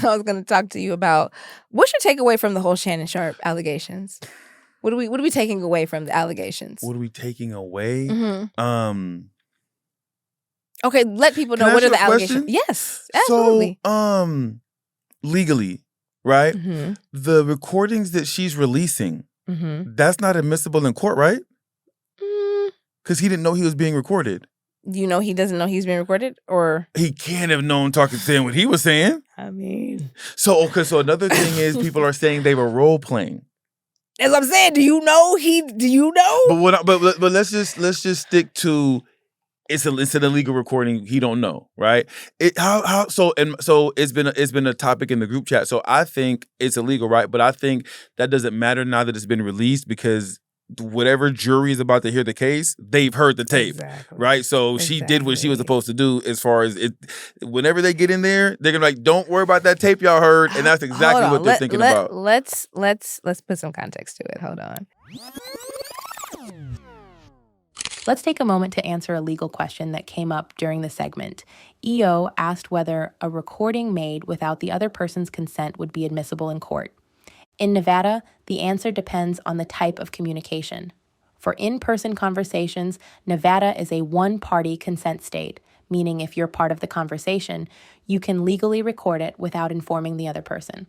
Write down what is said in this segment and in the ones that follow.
I was going to talk to you about what's your takeaway from the whole Shannon Sharpe allegations. What are we taking away from the allegations? What are we taking away? Mm-hmm. Okay, let people know what are the allegations. Yes, absolutely. So, legally, right? Mm-hmm. The recordings that she's releasing, that's not admissible in court, right? Because he didn't know he was being recorded. You know he doesn't know he's being recorded? Or he can't have known saying what he was saying. I mean. So another thing is people are saying they were role playing. As I'm saying, do you know? But let's just stick to it's an illegal recording. He don't know, right? So it's been a topic in the group chat. So I think it's illegal, right? But I think that doesn't matter now that it's been released because whatever jury is about to hear the case, they've heard the tape, right? So she did what she was supposed to do as far as it. Whenever they get in there, they're gonna be like, don't worry about that tape y'all heard, and that's exactly what they're thinking about. Let's put some context to it. Hold on. Let's take a moment to answer a legal question that came up during the segment. EO asked whether a recording made without the other person's consent would be admissible in court. In Nevada, the answer depends on the type of communication. For in-person conversations, Nevada is a one-party consent state, meaning if you're part of the conversation, you can legally record it without informing the other person.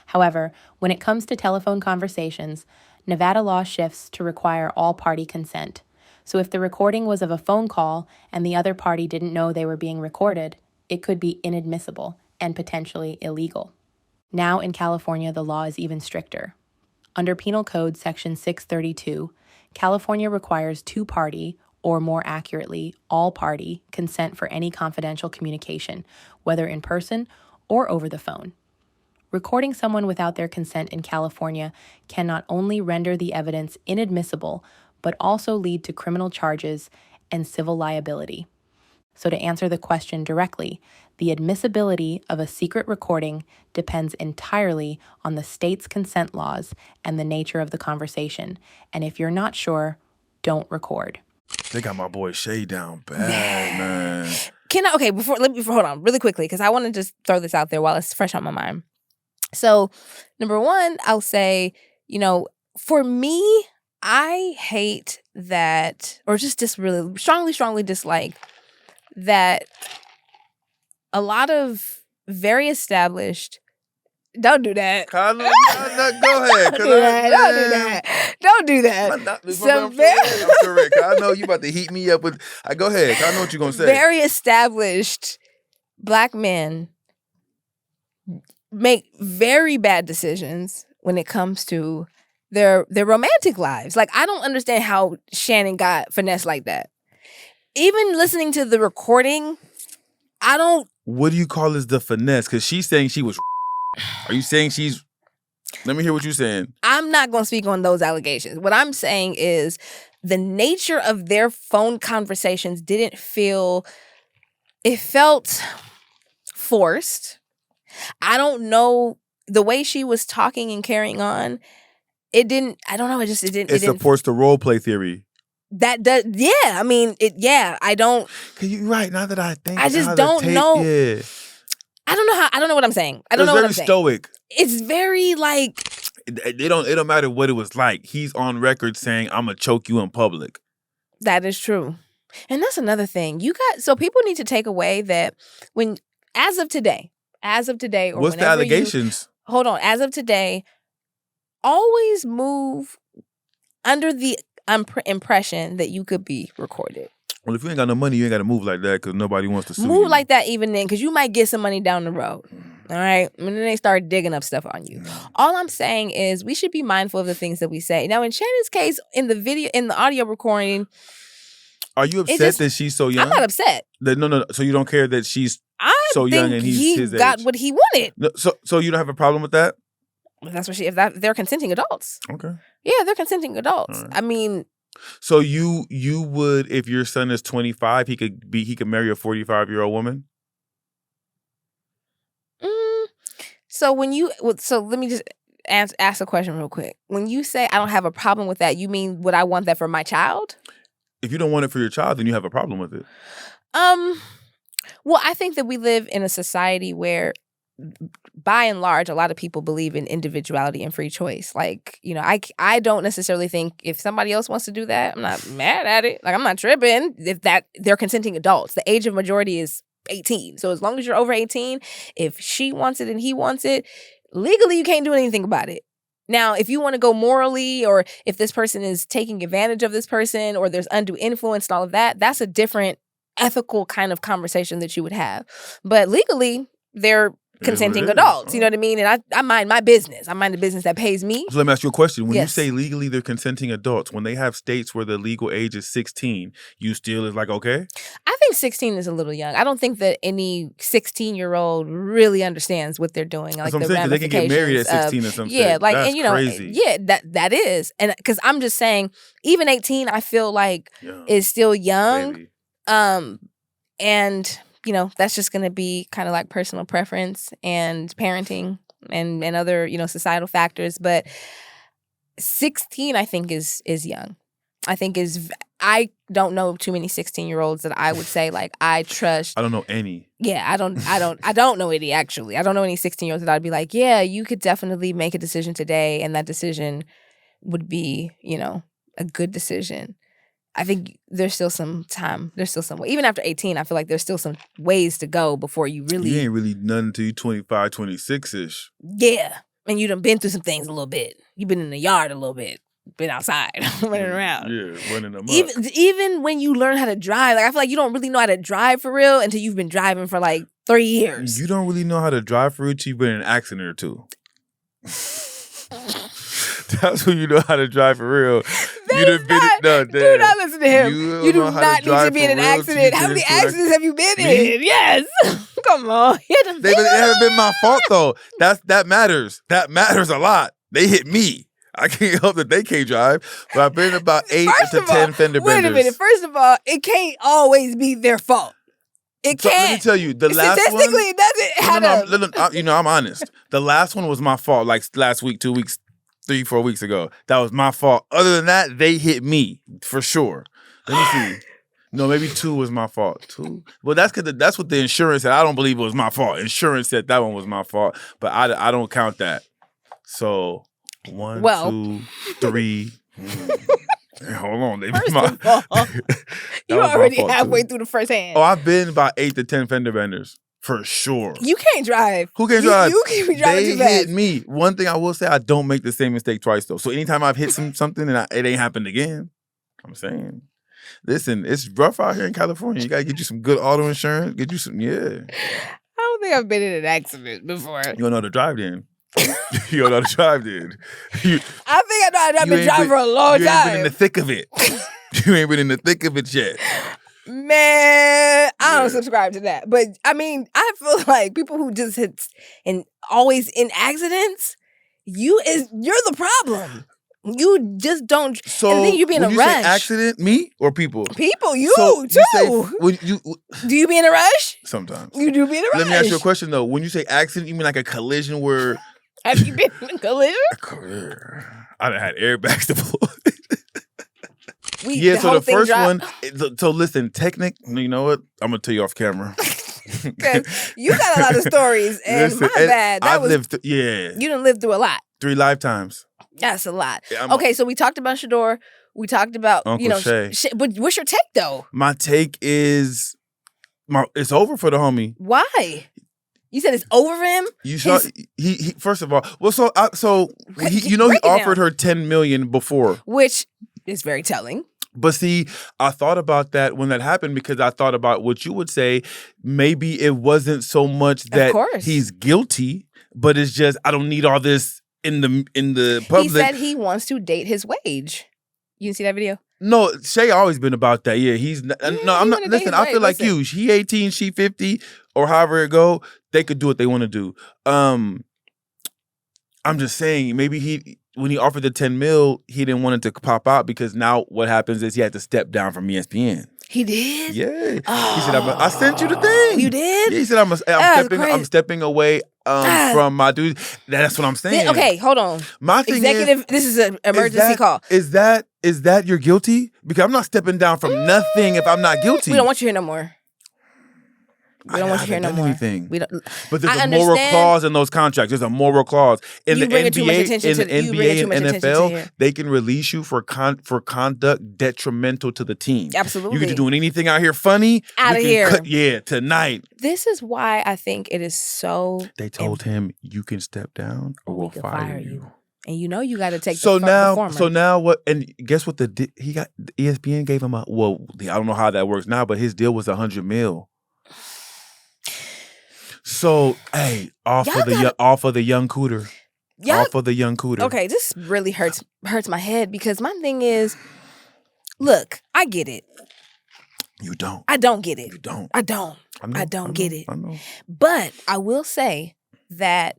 However, when it comes to telephone conversations, Nevada law shifts to require all-party consent. So if the recording was of a phone call and the other party didn't know they were being recorded, it could be inadmissible and potentially illegal. Now in California, the law is even stricter. Under Penal Code Section 632, California requires two-party, or more accurately, all-party, consent for any confidential communication, whether in person or over the phone. Recording someone without their consent in California can not only render the evidence inadmissible, but also lead to criminal charges and civil liability. So to answer the question directly, the admissibility of a secret recording depends entirely on the state's consent laws and the nature of the conversation. And if you're not sure, don't record. They got my boy Shay down bad, man. Hold on really quickly, because I want to just throw this out there while it's fresh on my mind. So, number one, I'll say, for me, I hate that, or just really strongly dislike that a lot of very established. Don't do that. Go ahead. Don't do that. I'm correct. I know you about to heat me up with. Go ahead. I know what you're gonna say. Very established Black men make very bad decisions when it comes to their romantic lives. Like, I don't understand how Shannon got finessed like that. Even listening to the recording, I don't. What do you call as the finesse? Because she's saying she was. Are you saying she's? Let me hear what you're saying. I'm not going to speak on those allegations. What I'm saying is the nature of their phone conversations didn't feel. It felt forced. I don't know, the way she was talking and carrying on. It didn't. I don't know. It didn't. It supports the role play theory. That does, yeah. I mean, I don't. Cause you're right. Now that I think, I just don't know. Yeah. I don't know what I'm saying. I don't know what I'm saying. It's very stoic. It's very like. It don't matter what it was like. He's on record saying, "I'm gonna choke you in public." That is true, and that's another thing. So people need to take away that as of today, or what's the allegations? Hold on. As of today, always move under the impression that you could be recorded. Well, if you ain't got no money, you ain't got to move like that because nobody wants to sue you. Move like that even then, because you might get some money down the road. All right? And then they start digging up stuff on you. All I'm saying is we should be mindful of the things that we say. Now, in Shannon's case, in the audio recording. Are you upset that she's so young? I'm not upset. No. So you don't care that she's so young and he's his age? He got what he wanted. No, so you don't have a problem with that? That's what they're consenting adults. Okay. Yeah, they're consenting adults. Right. I mean. So you would, if your son is 25, he could marry a 45-year-old woman? So let me just ask a question real quick. When you say I don't have a problem with that, you mean would I want that for my child? If you don't want it for your child, then you have a problem with it. Well, I think that we live in a society where by and large, a lot of people believe in individuality and free choice. Like, you know, I don't necessarily think if somebody else wants to do that, I'm not mad at it. Like, I'm not tripping if that they're consenting adults. The age of majority is 18. So as long as you're over 18, if she wants it and he wants it, legally you can't do anything about it. Now, if you want to go morally, or if this person is taking advantage of this person, or there's undue influence and all of that, that's a different ethical kind of conversation that you would have. But legally, they're consenting adults. You know what I mean? And I mind my business. I mind the business that pays me. So let me ask you a question. When Yes. you say legally they're consenting adults, when they have states where the legal age is 16, you still is like, okay? I think 16 is a little young. I don't think that any 16-year-old really understands what they're doing. Like That's what I'm the saying, 'cause they can get married at 16 ramifications or something. Yeah, like, That's and you know, crazy. yeah, that is. And because I'm just saying, even 18, I feel like is still young. Baby. And you know, that's just going to be kind of like personal preference and parenting and other, you know, societal factors. But 16, I think, is young. I don't know too many 16-year-olds that I would say like I trust. I don't know any. Yeah, I don't know any actually. I don't know any 16-year-olds that I'd be like, yeah, you could definitely make a decision today, and that decision would be, you know, a good decision. I think there's still some time. There's still some way. Even after 18, I feel like there's still some ways to go before you really. You ain't really nothing until you 25, 26-ish. Yeah. And you done been through some things a little bit. You've been in the yard a little bit. Been outside, running around. Yeah, running amok. Even when you learn how to drive, like I feel like you don't really know how to drive for real until you've been driving for like 3 years. You don't really know how to drive for real till you've been in an accident or two. That's when you know how to drive for real. Do not listen to him. You do not need to be in an accident. How many accidents have you been in? Yes. Come on. They haven't been my fault though. That matters. That matters a lot. They hit me. I can't help that they can't drive. But I've been in about 8 to 10 fender benders. Wait a minute. First of all, it can't always be their fault. It can't. Let me tell you, the last one. Statistically, it doesn't have you know, I'm honest. The last one was my fault. Like last week, 2 weeks, 3-4 weeks ago. That was my fault. Other than that, they hit me for sure. Let me see. No, maybe 2 was my fault. 2? Well, that's what the insurance said. I don't believe it was my fault. Insurance said that one was my fault, but I don't count that. So 1, 2, 3. Hold on. First of all, you already halfway through the first hand. Oh, I've been about 8 to 10 fender benders. For sure. You can't drive. Who can't drive? You can't be driving too fast. They hit me. One thing I will say, I don't make the same mistake twice, though. So anytime I've hit something and it ain't happened again, I'm saying, listen, it's rough out here in California. You got to get you some good auto insurance. Get you some, I don't think I've been in an accident before. You don't know how to drive then. You don't know how to drive then. I think I know how to drive. I've been driving for a long time. You ain't been in the thick of it. You ain't been in the thick of it yet. Man, I don't subscribe to that. But I mean, I feel like people who just hit and always in accidents, you're the problem. You just don't. So and then you be in a rush. Say accident, me or people? People, you so too. Do you be in a rush? Sometimes. You do be in a rush. Let me ask you a question though. When you say accident, you mean like a collision where? Have you been in a collision? I done had airbags deployed. The so the first one. So listen, you know what? I'm gonna tell you off camera. You got a lot of stories, and listen, my bad. You done lived through a lot. 3 lifetimes. That's a lot. Yeah, okay, so we talked about Shador. We talked about Uncle Shay. But what's your take though? My take is, it's over for the homie. Why? You said it's over for him? You saw he first of all. Well, he offered her $10 million before, which is very telling. But see, I thought about that when that happened because I thought about what you would say. Maybe it wasn't so much that he's guilty, but it's just I don't need all this in the public. He said he wants to date his wage. You see that video? No, Shay always been about that. Yeah, I'm not. Listen, I feel like you. He 18, she 50, or however it go. They could do what they want to do. I'm just saying, maybe when he offered the 10 mil, he didn't want it to pop out because now what happens is he had to step down from ESPN. He did? Yeah. Oh. He said, I sent you the thing. You did? Yeah, he said, I'm stepping away from my dude. That's what I'm saying. Okay, hold on. My thing this is an emergency call. Is that you're guilty? Because I'm not stepping down from nothing if I'm not guilty. We don't want you here no more. We don't want you here no more. Anything. We don't. But there's a moral clause in those contracts. There's a moral clause in the NBA and NFL. They can release you for conduct detrimental to the team. Absolutely. You get to doing anything out here funny. Out of here. Tonight. This is why I think it is so. They told him you can step down or we'll fire you. And you got to take so the former. So now what? And guess what? He got ESPN gave him I don't know how that works now, but his deal was $100 million. So hey, off of the young cooter. Off of the young cooter. Okay, this really hurts my head because my thing is, look, I get it. You don't. I don't get it. You don't. I don't. I don't get it. I know. But I will say that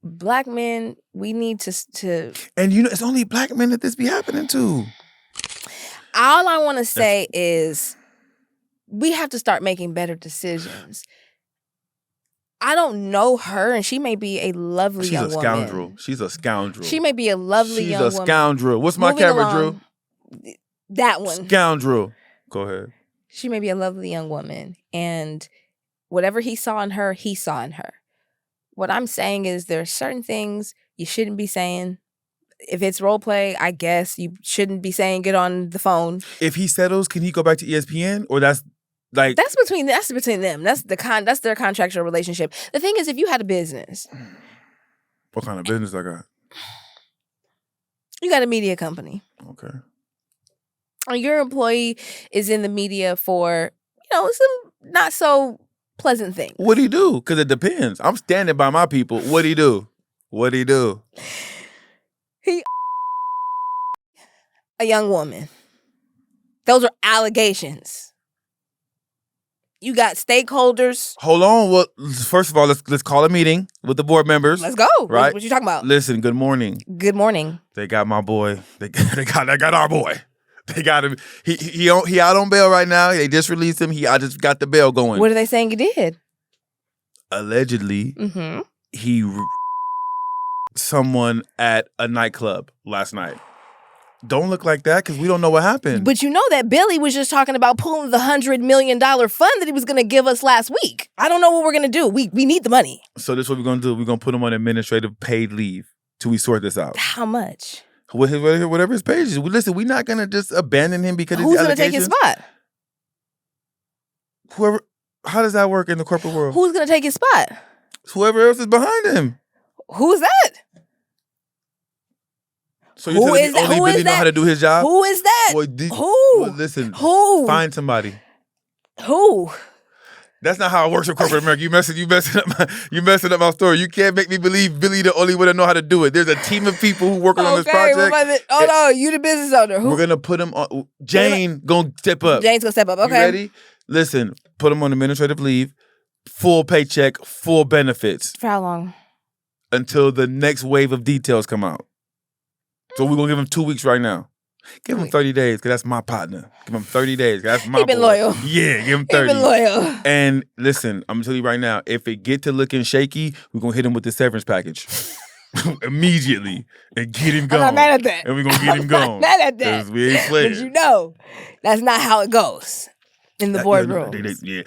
Black men, we need to and it's only Black men that this be happening to. All I want to say is we have to start making better decisions. I don't know her, and she may be a lovely young woman. She's a scoundrel. She may be a lovely young woman. She's a scoundrel. What's my camera, Drew? That one. Scoundrel. Go ahead. She may be a lovely young woman, and whatever he saw in her, he saw in her. What I'm saying is there are certain things you shouldn't be saying. If it's role play, I guess you shouldn't be saying it on the phone. If he settles, can he go back to ESPN, or that's between them. That's their contractual relationship. The thing is, if you had a business, what kind of business I got? You got a media company. Okay. Your employee is in the media for some not so pleasant things. What'd he do? Because it depends. I'm standing by my people. What'd he do? He a young woman. Those are allegations. You got stakeholders. Hold on. Well, first of all, let's call a meeting with the board members. Let's go. Right? What you talking about? Listen. Good morning. Good morning. They got my boy. They got our boy. They got him. He out on bail right now. They just released him. I just got the bail going. What are they saying he did? Allegedly, he someone at a nightclub last night. Don't look like that because we don't know what happened. But you know that Billy was just talking about pulling the $100 million fund that he was going to give us last week. I don't know what we're going to do. We need the money. So this is what we're going to do. We're going to put him on administrative paid leave till we sort this out. How much? Whatever his page is. Listen, we're not going to just abandon him because who's going to take his spot? Whoever. How does that work in the corporate world? Who's going to take his spot? Whoever else is behind him. Who's that? So you're telling me only Billy know how to do his job? Who is that? Boy, who? Well, listen. Who? Find somebody. Who? That's not how it works in corporate America. You messing up my story. You can't make me believe Billy the only one that know how to do it. There's a team of people who working on this project. No, you the business owner. Who? We're gonna put him on. Jane gonna step up. Jane's gonna step up. Okay. You ready? Listen. Put him on administrative leave, full paycheck, full benefits. For how long? Until the next wave of details come out. So we're gonna give him 2 weeks right now. Give him 30 days, because that's my partner. Give him 30 days, because that's my He been boy. loyal. Yeah, give him 30. He been loyal. And listen, I'm gonna tell you right now, if it get to looking shaky, we're gonna hit him with the severance package. Immediately. And get him gone. I'm not mad at that. And we're gonna get him gone. I'm not mad at that. Because we ain't playing. But that's not how it goes in the boardroom. Yeah.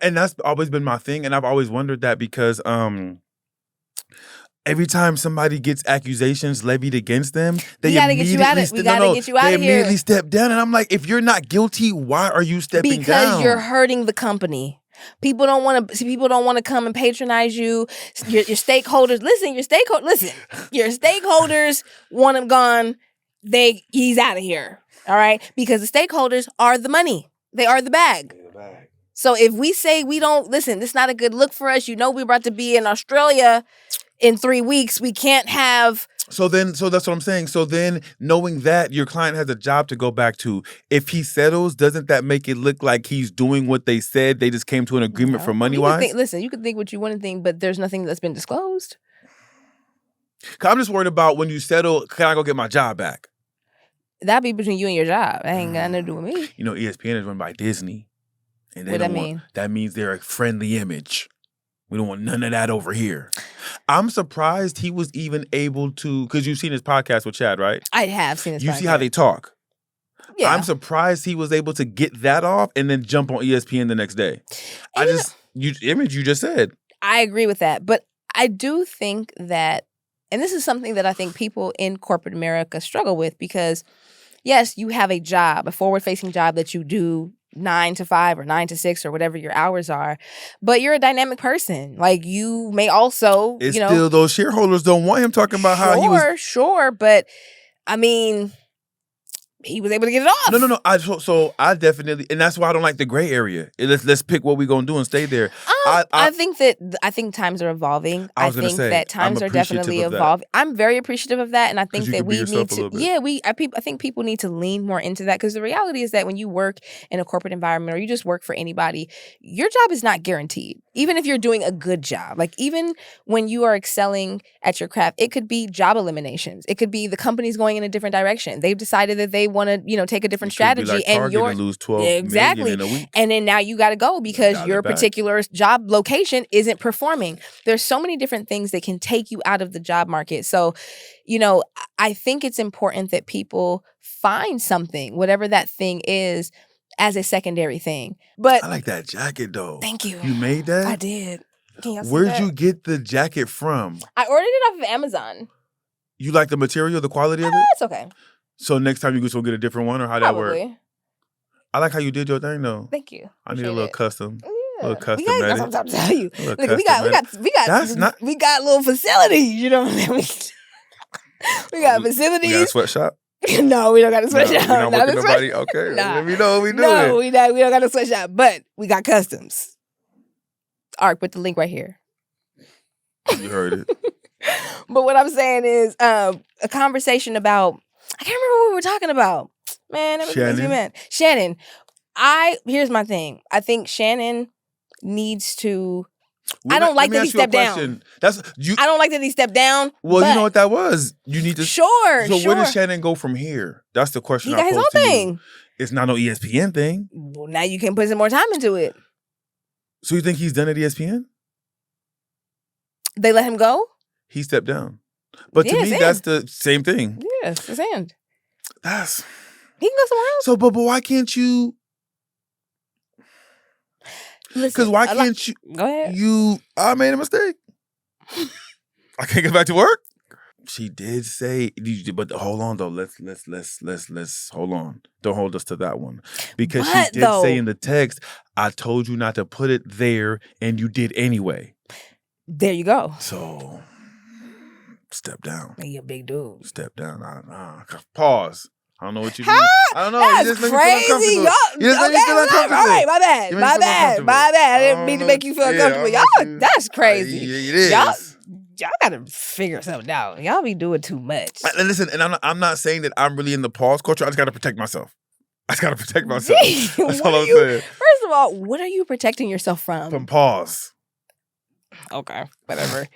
And that's always been my thing, and I've always wondered that because every time somebody gets accusations levied against them, they immediately step down. And I'm like, if you're not guilty, why are you stepping down? Because you're hurting the company. People don't want to come and patronize you. Your stakeholders, your stakeholders want him gone. He's out of here. All right? Because the stakeholders are the money. They are the bag. So if we say we don't, this is not a good look for us. We're about to be in Australia in 3 weeks. We can't have. So that's what I'm saying. So then knowing that your client has a job to go back to, if he settles, doesn't that make it look like he's doing what they said? They just came to an agreement for money-wise? You can think what you want to think, but there's nothing that's been disclosed. I'm just worried about when you settle, can I go get my job back? That'd be between you and your job. That ain't got nothing to do with me. ESPN is run by Disney. And what that mean? That means they're a friendly image. We don't want none of that over here. I'm surprised he was even able to, because you've seen his podcast with Chad, right? I have seen his podcast. You see how they talk. Yeah. I'm surprised he was able to get that off and then jump on ESPN the next day. You just said. I agree with that. But I do think that, and this is something that I think people in corporate America struggle with because, yes, you have a job, a forward-facing job that you do 9 to 5 or 9 to 6 or whatever your hours are, but you're a dynamic person. Like, you may also, It's still those shareholders don't want him talking about how he was. Sure, but I mean, he was able to get it off. No. So I definitely, and that's why I don't like the gray area. Let's pick what we're gonna do and stay there. I think times are evolving. I think that times are definitely evolving. I'm very appreciative of that, and I think that we need to. Yeah, I think people need to lean more into that because the reality is that when you work in a corporate environment or you just work for anybody, your job is not guaranteed. Even if you're doing a good job, like even when you are excelling at your craft, it could be job eliminations. It could be the company's going in a different direction. They've decided that they want to, take a different strategy, like and you're lose 12 exactly. million in a week. And then now you got to go because your particular job location isn't performing. There's so many different things that can take you out of the job market. So, I think it's important that people find something, whatever that thing is, as a secondary thing. But I like that jacket though. Thank you. You made that? I did. Can y'all see Where'd that? you get the jacket from? I ordered it off of Amazon. You like the material, the quality of it? It's okay. So next time you go get a different one, or how that work? Probably. I like how you did your thing though. Thank you. I need a little custom. Yeah. A little custom. That's what I'm telling you. Look, we got little facilities. You know what I mean? We got facilities. We got a sweatshop? No, we don't got a sweatshop. We're not working nobody. Okay. Nah. Let me know what we doing. No, we don't got a sweatshop, but we got customs. Ark, put the link right here. You heard it. But what I'm saying is a conversation about, I can't remember what we were talking about. Man, that makes me mad. Shannon, here's my thing. I think Shannon needs to, I don't like that he stepped down. I don't like that he stepped down. Well, you know what that was? You need to. Sure. Where does Shannon go from here? That's the question. He got his own thing. It's not no ESPN thing. Well, now you can put some more time into it. So you think he's done at ESPN? They let him go? He stepped down. But to me, that's the same thing. Yes, it's end. He can go somewhere else. So, but why can't you? Because why can't you? Go ahead. I made a mistake. I can't get back to work. She did say, but hold on though. Let's hold on. Don't hold us to that one because she did say in the text, "I told you not to put it there, and you did anyway." There you go. So, step down. You're a big dude. Step down. Pause. I don't know what you do. I don't know. That's crazy. Y'all, all right, my bad. I didn't mean to make you feel uncomfortable. Y'all, that's crazy. It is. Y'all gotta figure something out. Y'all be doing too much. And listen, and I'm not saying that I'm really in the pause culture. I just gotta protect myself. That's all I'm saying. First of all, what are you protecting yourself from? From pause. Okay, whatever.